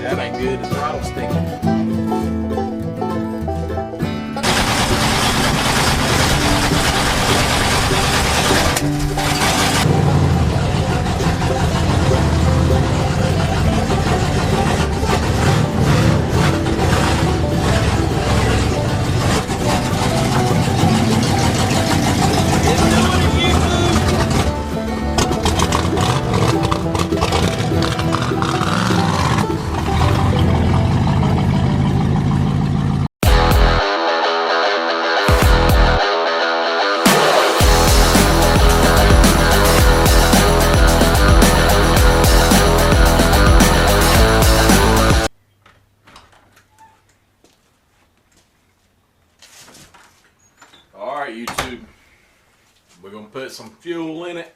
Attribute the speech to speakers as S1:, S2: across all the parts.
S1: That ain't good, the throttle's sticking. Alright, YouTube, we're going to put some fuel in it.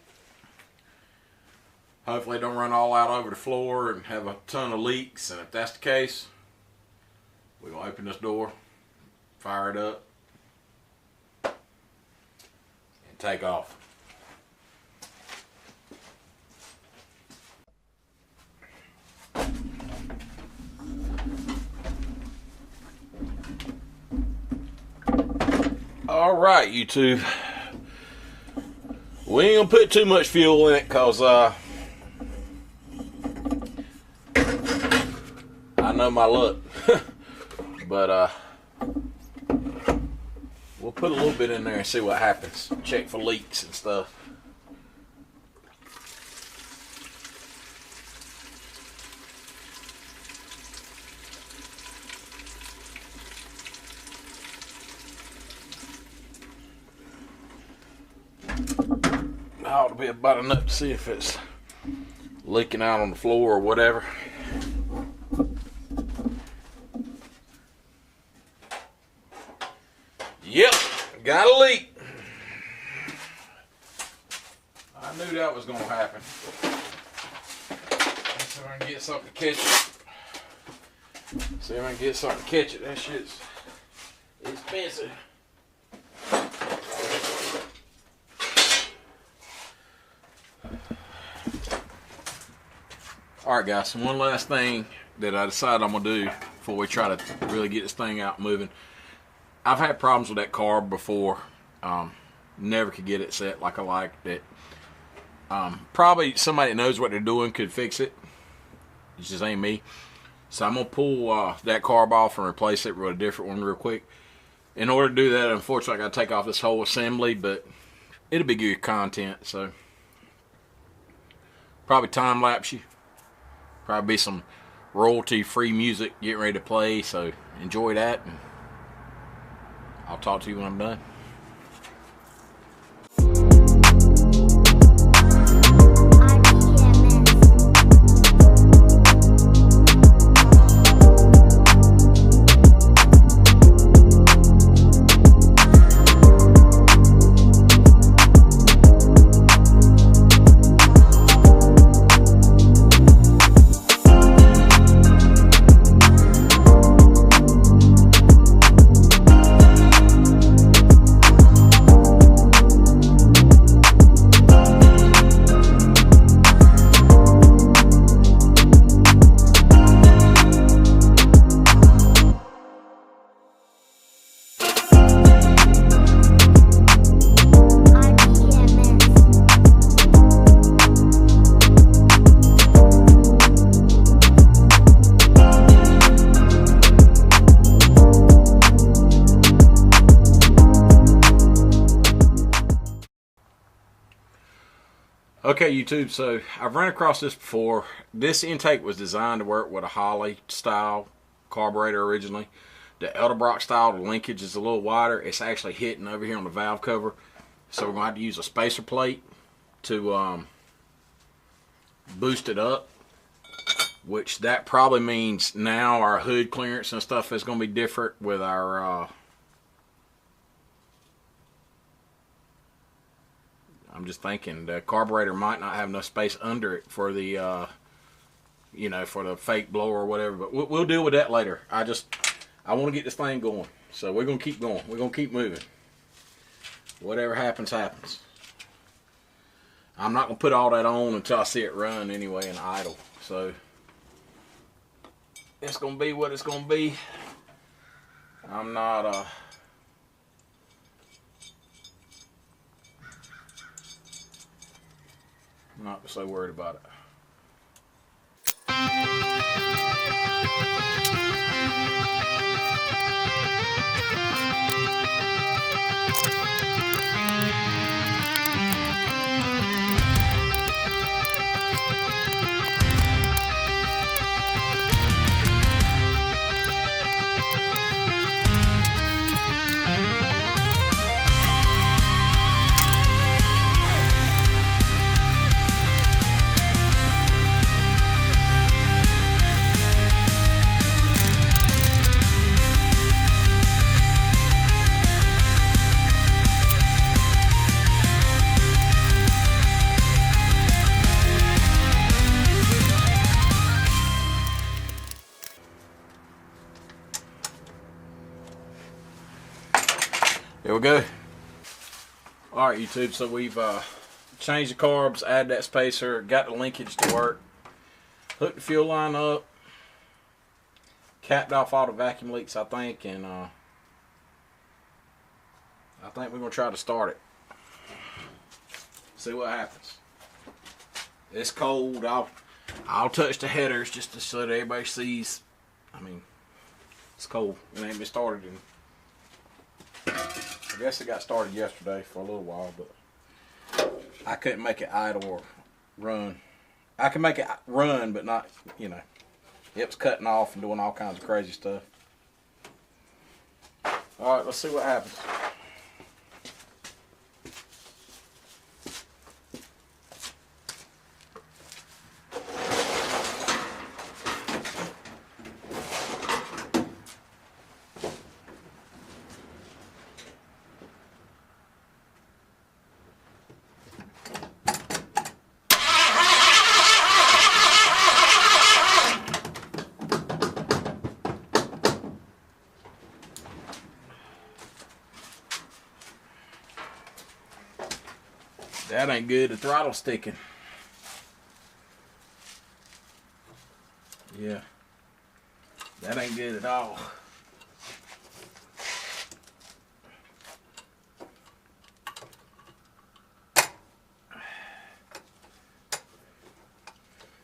S1: Hopefully it don't run all out over the floor and have a ton of leaks, and if that's the case, we're going to open this door, fire it up, and take off. Alright, YouTube, we ain't gonna put too much fuel in it because I know my luck. But we'll put a little bit in there and see what happens. Check for leaks and stuff. Ought to be about enough to see if it's leaking out on the floor or whatever. Yep, got a leak. I knew that was going to happen. Let's see if I can get something to catch it. See if I can get something to catch it. That shit's expensive. Alright guys, so one last thing that I decided I'm going to do before we try to really get this thing out moving. I've had problems with that carb before. Never could get it set like I liked it. Probably somebody that knows what they're doing could fix it. It just ain't me. So I'm going to pull that carb off and replace it with a different one real quick. In order to do that, unfortunately, I got to take off this whole assembly, but it'll be good content. So probably time lapse you. Probably be some royalty-free music getting ready to play, so enjoy that. And I'll talk to you when I'm done. Okay, YouTube, so I've run across this before. This intake was designed to work with a Holley style carburetor originally. The Edelbrock style, the linkage is a little wider. It's actually hitting over here on the valve cover. So we're going to have to use a spacer plate to boost it up. Which that probably means now our hood clearance and stuff is going to be different with our... I'm just thinking the carburetor might not have enough space under it for the, you know, for the fake blower or whatever. But we'll deal with that later. I I want to get this thing going. So we're going to keep going. We're going to keep moving. Whatever happens, happens. I'm not going to put all that on until I see it run anyway and idle. So it's going to be what it's going to be. I'm not so worried about it. There we go. Alright YouTube, so we've changed the carbs, added that spacer, got the linkage to work, hooked the fuel line up, capped off all the vacuum leaks I think, and I think we're going to try to start it. See what happens. It's cold. I'll touch the headers just so that everybody sees. I mean, it's cold. It ain't been started in. I guess it got started yesterday for a little while, but I couldn't make it idle or run. I can make it run, but not, you know, it was cutting off and doing all kinds of crazy stuff. All right, let's see what happens. That ain't good. The throttle's sticking. Yeah. That ain't good at all.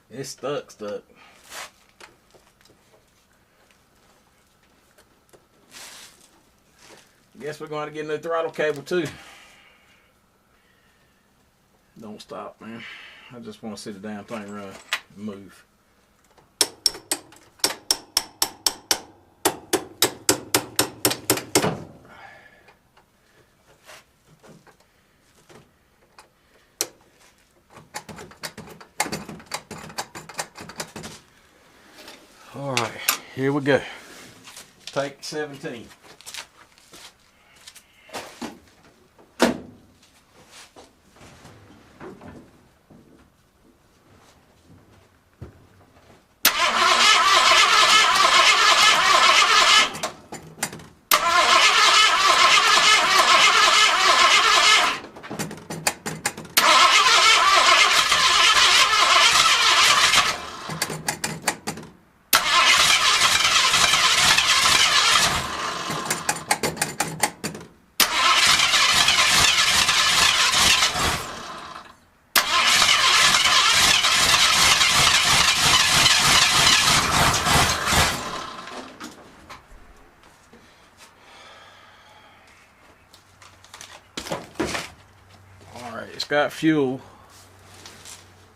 S1: It's stuck. Guess we're going to get a new throttle cable too. Don't stop, man. I just want to see the damn thing run and move. All right, here we go. Take 17. It's got fuel,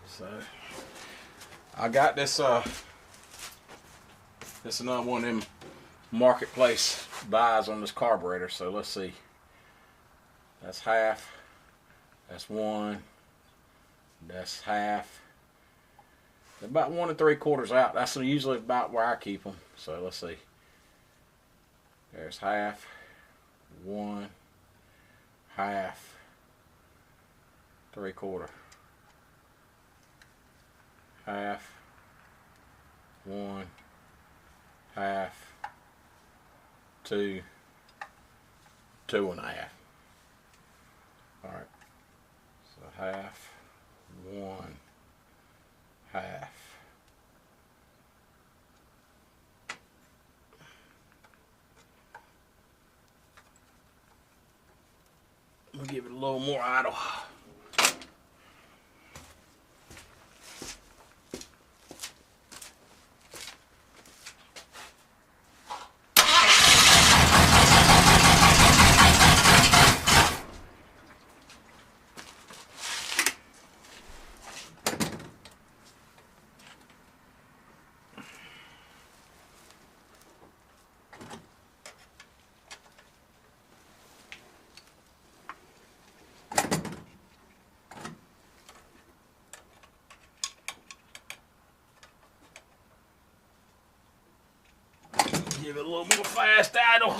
S1: so I got this this is another one of them marketplace buys on this carburetor. So let's see, that's half, that's one, that's half, they're about 1 3/4 out. That's usually about where I keep them. So let's see, there's half, one, half, 3/4, half, one, half, 2, 2.5. All right. So half, 1, half. We'll give it a little more idle. Give it a little more fast idle.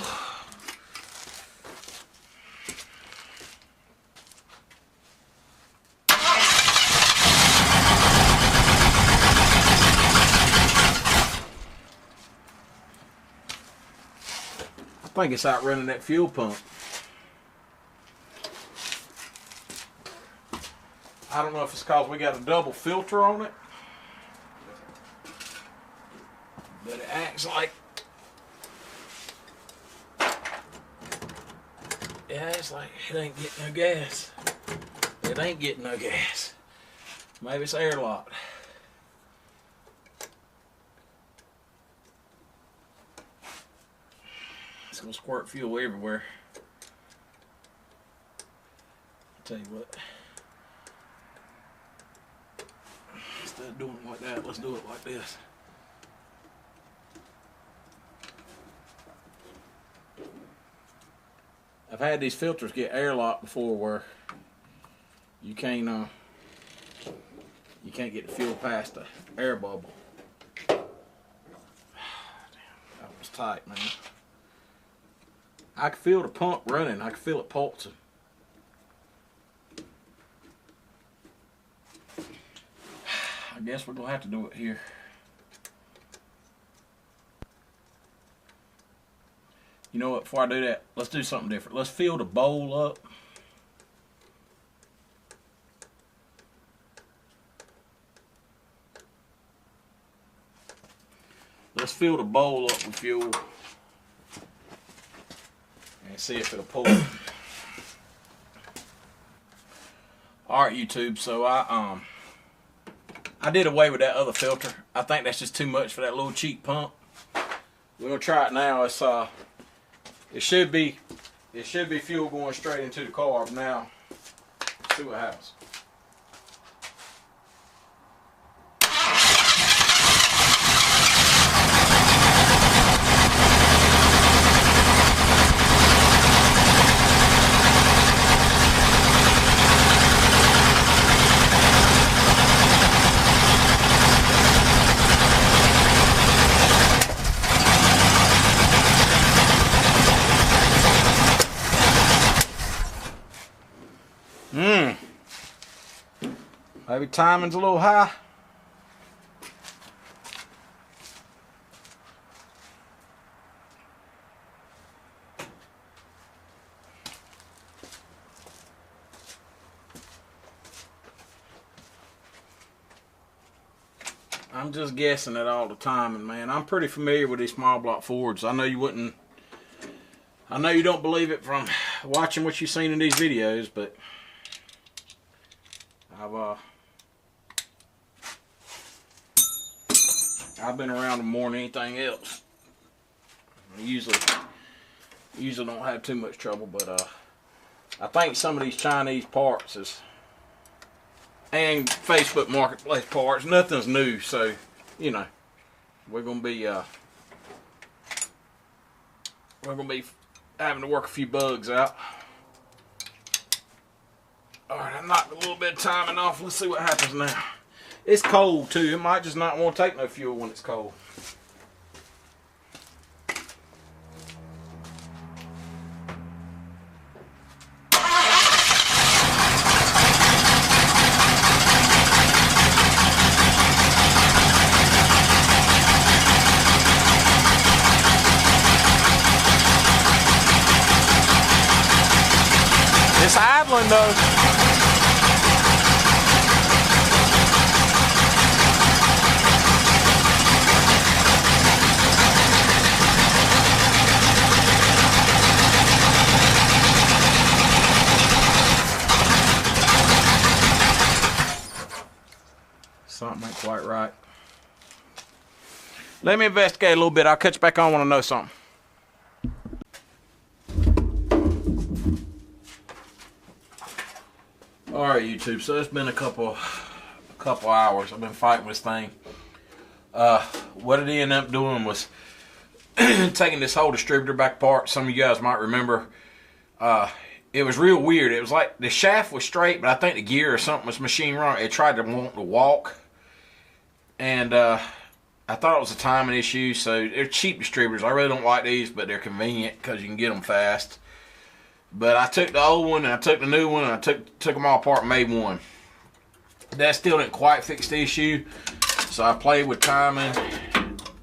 S1: I think it's outrunning that fuel pump. I don't know if it's because we got a double filter on it, but it acts like it's like it ain't getting no gas. It ain't getting no gas. Maybe it's airlocked. It's gonna squirt fuel everywhere. I'll tell you what. Instead of doing it like that, let's do it like this. I've had these filters get airlocked before where you can't get the fuel past the air bubble. Damn, that was tight, man. I could feel the pump running. I could feel it pulsing. I guess we're gonna have to do it here. You know what, before I do that, let's do something different. Let's fill the bowl up. Let's fill the bowl up with fuel and see if it'll pull. Alright, YouTube, so I did away with that other filter. I think that's just too much for that little cheap pump. We're gonna try it now. It should be fuel going straight into the carb now. See what happens. Maybe timing's a little high. I'm just guessing at all the timing, man. I'm pretty familiar with these small block Fords. I know you wouldn't. I know you don't believe it from watching what you've seen in these videos, but I've been around them more than anything else. I usually don't have too much trouble, but I think some of these Chinese parts and Facebook Marketplace parts, nothing's new, so you know we're gonna be having to work a few bugs out. All right, I knocked a little bit of timing off. Let's see what happens now. It's cold too. It might just not want to take no fuel when it's cold. It's idling though. Something ain't quite right. Let me investigate a little bit. I'll catch you back on when I know something. All right, YouTube. So it's been a couple hours. I've been fighting this thing. What it ended up doing was taking this whole distributor back apart. Some of you guys might remember. It was real weird. It was like the shaft was straight, but I think the gear or something was machined wrong. It tried to want to walk. And I thought it was a timing issue. So they're cheap distributors. I really don't like these, but they're convenient because you can get them fast. But I took the old one and I took the new one and I took them all apart and made one. That still didn't quite fix the issue. So I played with timing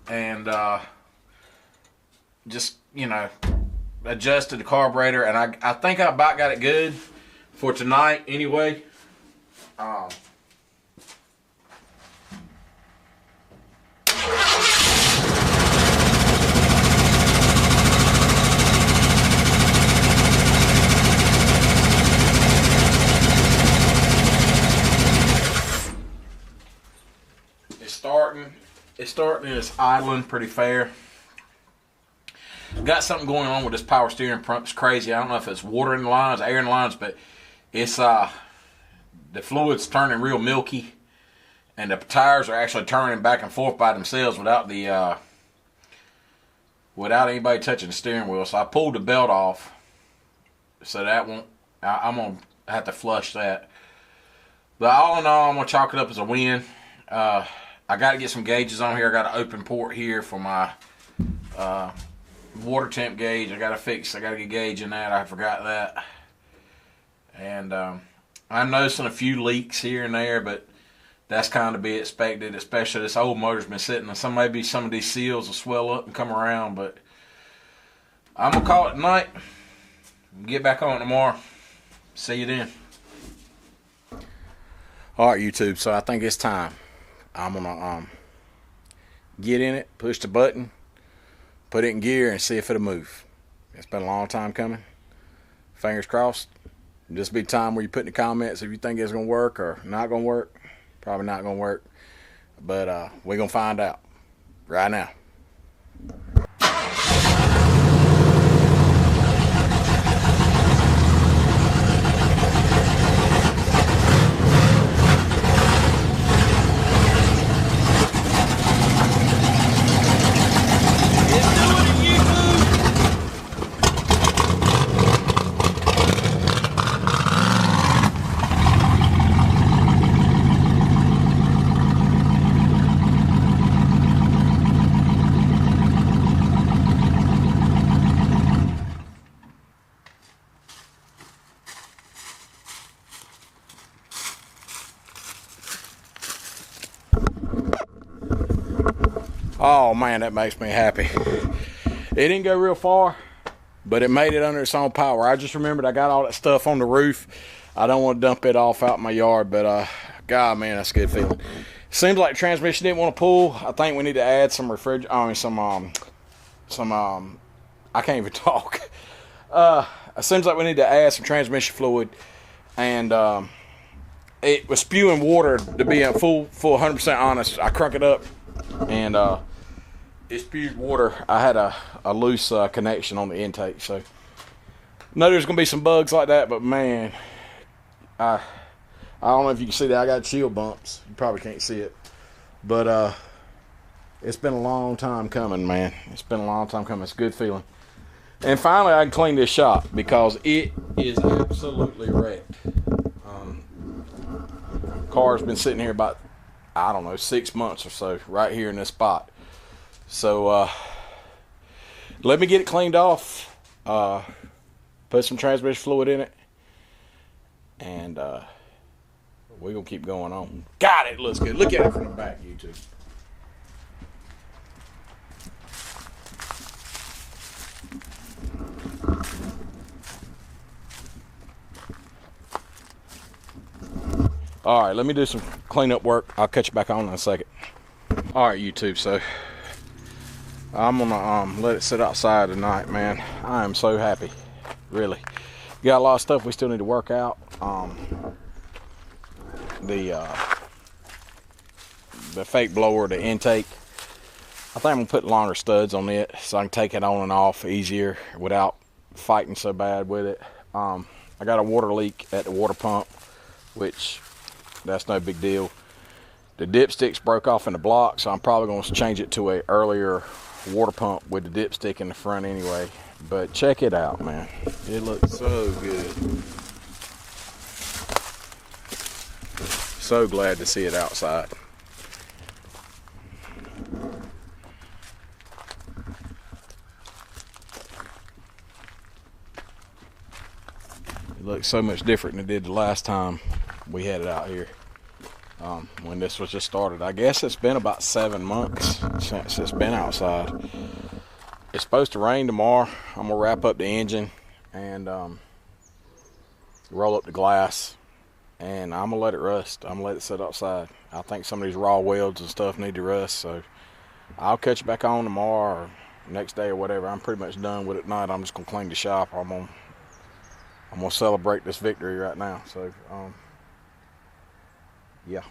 S1: and just, you know, adjusted the carburetor. And I think I about got it good for tonight anyway. It's starting and it's idling pretty fair. Got something going on with this power steering pump. It's crazy. I don't know if it's water in the lines, air in the lines, but it's the fluid's turning real milky, and the tires are actually turning back and forth by themselves without the without anybody touching the steering wheel. So I pulled the belt off, so that won't. I'm gonna have to flush that. But all in all, I'm gonna chalk it up as a win. I got to get some gauges on here. I got an open port here for my water temp gauge. I got to get gauge in that. I forgot that. And I'm noticing a few leaks here and there, but that's kind of to be expected, especially this old motor's been sitting. Maybe some of these seals will swell up and come around, but I'm going to call it tonight. Get back on tomorrow. See you then. All right, YouTube, so I think it's time. I'm gonna get in it, push the button, put it in gear, and see if it'll move. It's been a long time coming. Fingers crossed. Just be time where you put in the comments if you think it's gonna work or not gonna work. Probably not gonna work, but we're gonna find out right now. Oh man, that makes me happy. It didn't go real far, but it made it under its own power. I just remembered I got all that stuff on the roof. I don't want to dump it off out in my yard, but God, man, that's a good feeling. Seems like the transmission didn't want to pull. I think we need to add some I can't even talk. It seems like we need to add some transmission fluid, and it was spewing water. To be full 100% honest, I crunk it up, and it spewed water. I had a loose connection on the intake, so I know there's gonna be some bugs like that. But man, I don't know if you can see that. I got chill bumps. You probably can't see it, but it's been a long time coming, man. It's been a long time coming. It's a good feeling. And finally, I can clean this shop because it is absolutely wrecked. Car's been sitting here about, I don't know, 6 months or so, right here in this spot. So let me get it cleaned off, put some transmission fluid in it, and we're gonna keep going on. God, it looks good. Look at it from the back, YouTube. All right, let me do some cleanup work. I'll catch you back on in a second. All right, YouTube, so I'm gonna let it sit outside tonight, man. I am so happy, really. Got a lot of stuff we still need to work out. The fake blower, the intake, I think I'm gonna put longer studs on it so I can take it on and off easier without fighting so bad with it. I got a water leak at the water pump, which that's no big deal. The dipsticks broke off in the block, so I'm probably going to change it to a earlier water pump with the dipstick in the front anyway. But check it out, man. It looks so good. So glad to see it outside. It looks so much different than it did the last time we had it out here. When this was just started. I guess it's been about 7 months since it's been outside. It's supposed to rain tomorrow. I'm gonna wrap up the engine and roll up the glass, and I'm gonna let it rust. I'm gonna let it sit outside. I think some of these raw welds and stuff need to rust, so I'll catch you back on tomorrow or next day or whatever. I'm pretty much done with it tonight. I'm just gonna clean the shop. I'm gonna celebrate this victory right now. So yeah,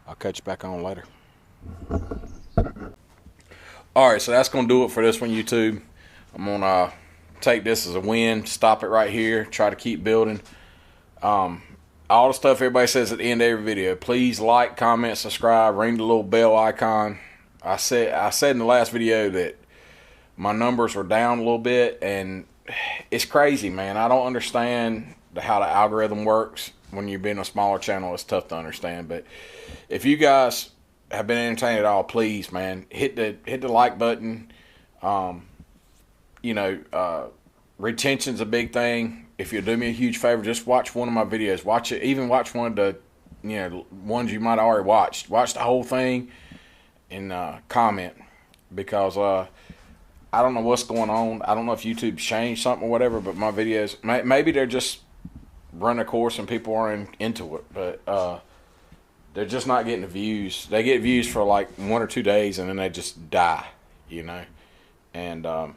S1: I'll catch you back on later. All right, so that's gonna do it for this one, YouTube. I'm gonna take this as a win, stop it right here, try to keep building. All the stuff everybody says at the end of every video, please like, comment, subscribe, ring the little bell icon. I said in the last video that my numbers were down a little bit, and it's crazy, man. I don't understand how the algorithm works. When you're being a smaller channel, it's tough to understand. But if you guys have been entertained at all, please, man, hit the like button. Retention's a big thing. If you'll do me a huge favor, just watch one of my videos. Watch it. Even watch one of the ones you might have already watched. Watch the whole thing and comment, because I don't know what's going on. I don't know if YouTube changed something or whatever, but my videos, maybe they're just run a course and people aren't into it, but they're just not getting the views. They get views for like 1 or 2 days and then they just die, and I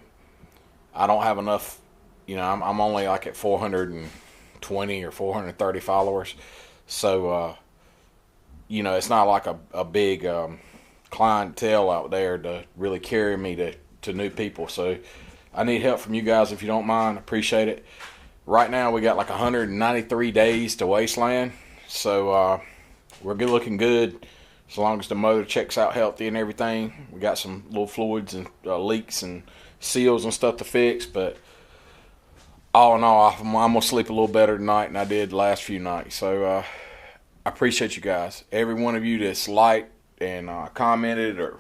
S1: don't have enough. I'm only like at 420 or 430 followers, so it's not like a big clientele out there to really carry me to new people. So I need help from you guys if you don't mind. Appreciate it. Right now we got like 193 days to Wasteland, so we're looking good as long as the motor checks out healthy and everything. We got some little fluids and leaks and seals and stuff to fix, but all in all, I'm gonna sleep a little better tonight than I did the last few nights. So I appreciate you guys, every one of you that's liked and commented or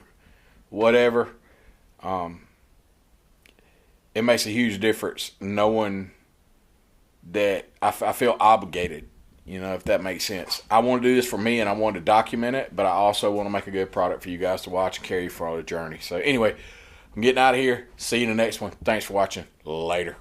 S1: whatever. It makes a huge difference knowing that I feel obligated, if that makes sense. I want to do this for me and I want to document it, but I also want to make a good product for you guys to watch and carry for the journey. So anyway, I'm getting out of here. See you in the next one. Thanks for watching. Later.